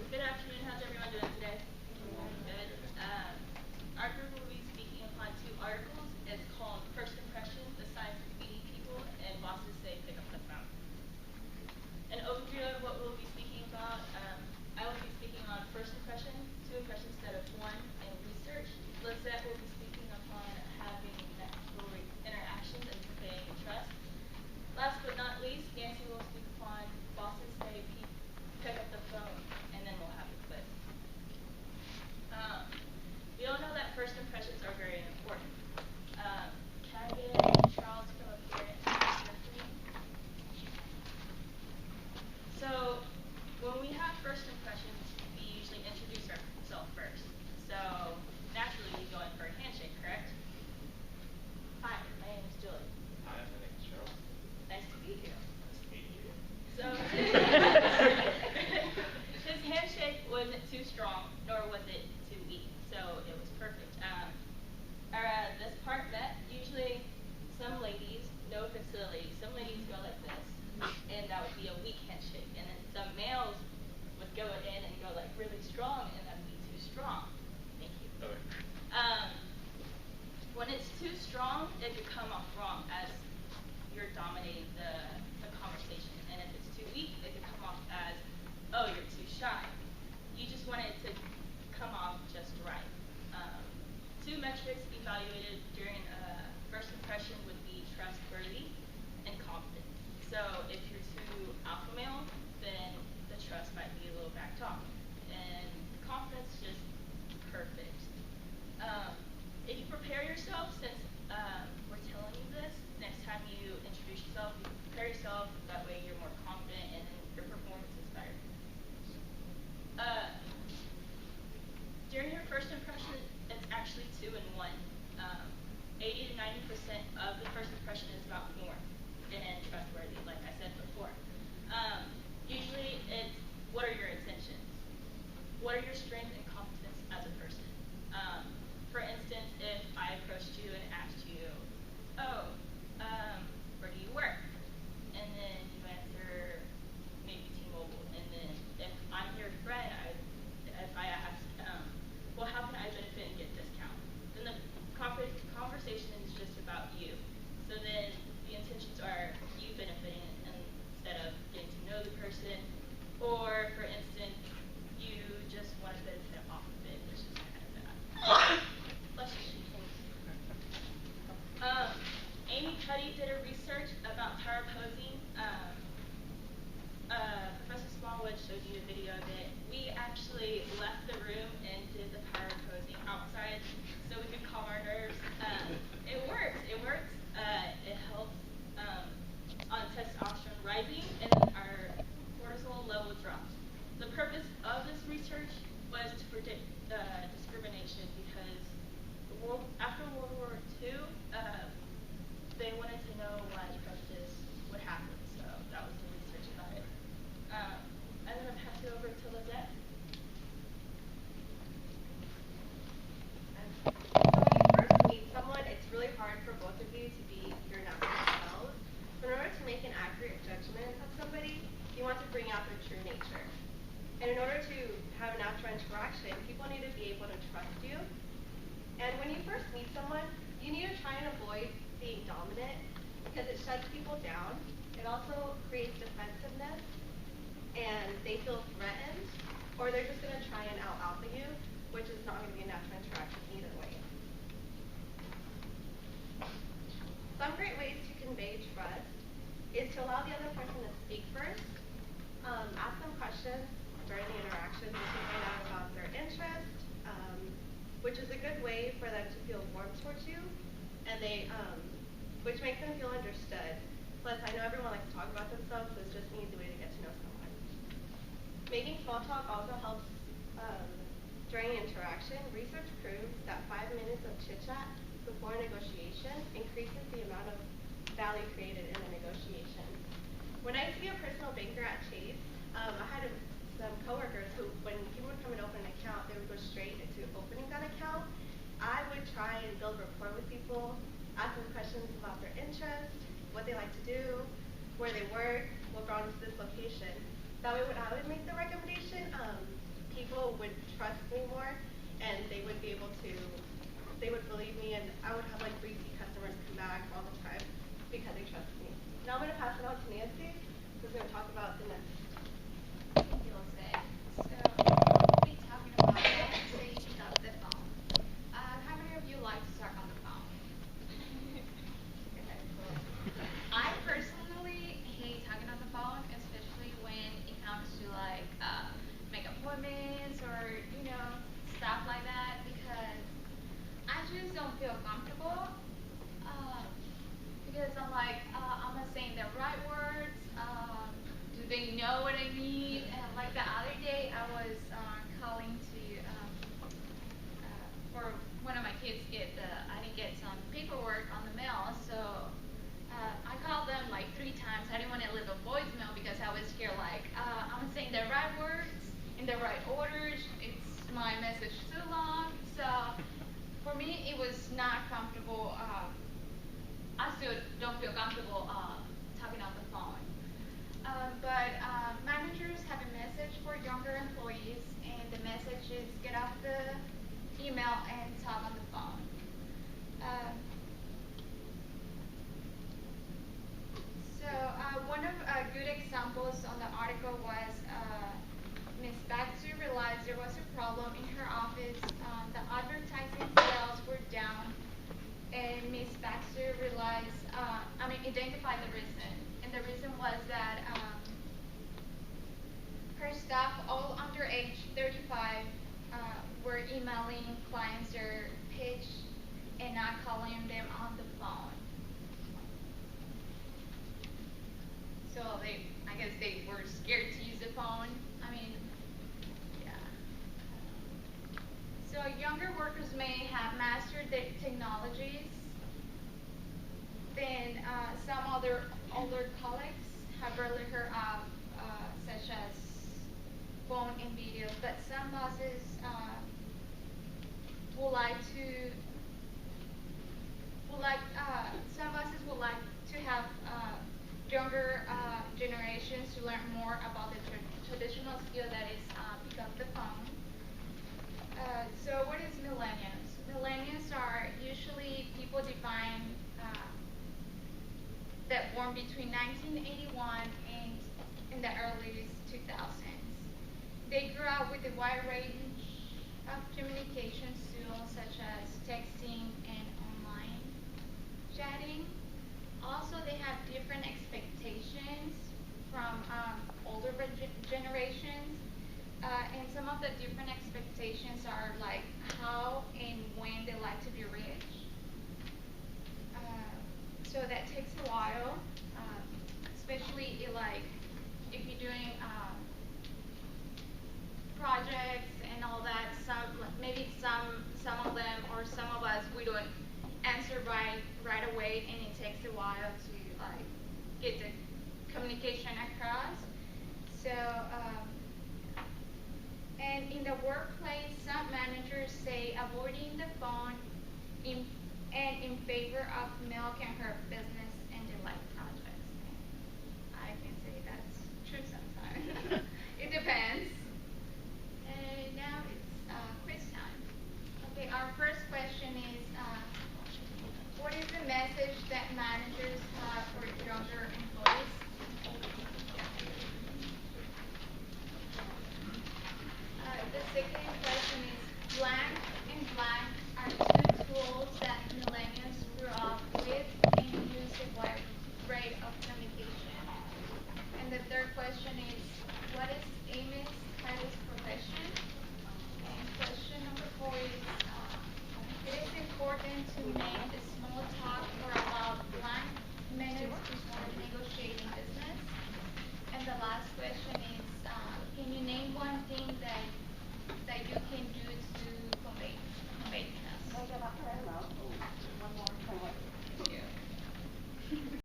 Good afternoon. How's everyone doing today? Good. Our group will be speaking upon two articles. It's called First Impressions, The Science of Meeting People, and Bosses Say Pick Up the Phone. An overview of what we'll be speaking about. I will be speaking on first impression, two impressions instead of one, and research. Lizette will be speaking upon having natural interactions and conveying trust. Last but not least, Nancy will speak upon bosses say pick up the phone, and then we'll have a quiz. We all know that first impressions are very important. Can I get Charles to come up here and answer for me? So, when we have first impressions, we usually introduce ourselves first. So, naturally, you go in for a handshake, correct? Hi, my name is Julie. Hi, my name is Charles. Nice to meet you. Nice to meet you. So, his handshake wasn't too strong, nor was it too weak, so it was perfect. This part met, usually some ladies, no offense to the ladies, some ladies go like this, and that would be a weak handshake, and then some males would go in and go like really strong, and that would be too strong. Thank you. Okay. When it's too strong, it could come off wrong as you're dominating the conversation, and if it's too weak, it could come off as, oh, you're too shy. You just want it to come off just right. Two metrics evaluated during first impression would be trustworthy and confident. So if you're too alpha male, then the trust might be a little backed off, and confidence just perfect. If you prepare yourself, since we're telling you this, next time you introduce yourself, you prepare yourself, that way you're more confident and your performance is better. During your first impression, it's actually 2 in 1. 80 to 90% of the first impression is about form and trustworthy, like I said before. Usually it's, what are your intentions? What are your strengths and competence as a person? For instance, if I approached you and asked you, oh, where do you work? And then you answer maybe T-Mobile. And then if I'm your friend, if I ask, well, how can I benefit and get discount? Then the conversation is just about you. So then the intentions are you benefiting instead of getting to know the person. Or, for instance, you just want to benefit off of it, which is kind of bad. Bless you. Amy Cuddy did a research about power posing. Professor Smallwood showed you a video of it. We actually left the room and did the power posing outside so we could calm our nerves. It works. It works. It helps on testosterone rising and our cortisol level drops. The purpose of this research was to predict discrimination because after World War II, they wanted to know why prejudice would happen. So that was the research about it. I'm going to pass it over to Lizette. So when you first meet someone, it's really hard for both of you to be your natural selves. So in order to make an accurate judgment of somebody, you want to bring out their true nature. And in order to have a natural interaction, people need to be able to trust you. And when you first meet someone, you need to try and avoid being dominant because it shuts people down. It also creates defensiveness, and they feel threatened, or they're just going to try and out-alpha you, which is not going to be a natural interaction either way. Some great ways to convey trust is to allow the other person to speak first. Ask them questions during the interaction so you can find out about their interest, which is a good way for them to feel warm towards you, and which makes them feel understood. Plus, I know everyone likes to talk about themselves, so it's just an easy way to get to know someone. Making small talk also helps during interaction. Research proves that 5 minutes of chit-chat before negotiation increases the amount of value created in the negotiation. When I used to be a personal banker at Chase, I had some coworkers who, when people would come and open an account, they would go straight into opening that account. I would try and build rapport with people, ask them questions about their interests, what they like to do, where they work, what brought them to this location. That way when I would make the recommendation, trust me more, and they would be able to, they would believe me, and I would have like repeat customers come back all the time because they trust me. Now I'm going to pass it on to Nancy, who's going to talk about the next. Thank you, Jose. So, we'll be talking about how to say pick up the phone. How many of you like to talk on the phone? Okay, cool. I personally hate talking on the phone, especially when it comes to like make appointments or stuff like that, because I just don't feel comfortable. Uh, because I'm like, am I saying the right words? Do they know what I need? And like the other day, I was calling to for one of my kids I didn't get some paperwork on the mail, so I called them like 3 times. I didn't want to leave a voicemail because I was scared like, I'm saying the right words in the right orders. It's my message too long, so for me it was not comfortable. I still don't feel comfortable talking on the phone. But managers have a message for younger employees, and the message is get off the email and talk on the phone. One of good examples on the article was Ms. Baxter realized there was a problem in her office. The advertising sales were down, and Ms. Baxter identified the reason. And the reason was that her staff, all under age 35, were emailing clients their pitch and not calling them on the phone. So I guess they were scared to use the phone. Yeah. So younger workers may have mastered the technologies than some other older colleagues have barely heard of, such as phone and videos. But some bosses would like to have younger generations to learn more about the traditional skill that is pick up the phone. So what is millennials? Millennials are usually people defined that born between 1981 and in the early 2000s. They grew up with a wide range of communication tools such as texting and online chatting. Also, they have different expectations from older generations. And some of the different expectations are like how and when they like to be rich. So that takes a while, especially if you're doing projects and all that. Maybe some of them or some of us we don't answer right away, and it takes a while to get the communication across. So. And in the workplace, some managers say avoiding the phone in favor of milk and herb business and the like projects. I can say that's true sometimes. It depends. And now it's quiz time. Okay, our first question is, what is the message that managers have for younger employees? The second question is, blank and blank are two tools that millennials grew up with and use a wide array of communication. And the third question is, what is Amy's Cuddy's profession? And question number 4 is, it is important to make the small talk for about blank minutes before negotiating business. And the last question is, can you name one thing that you can do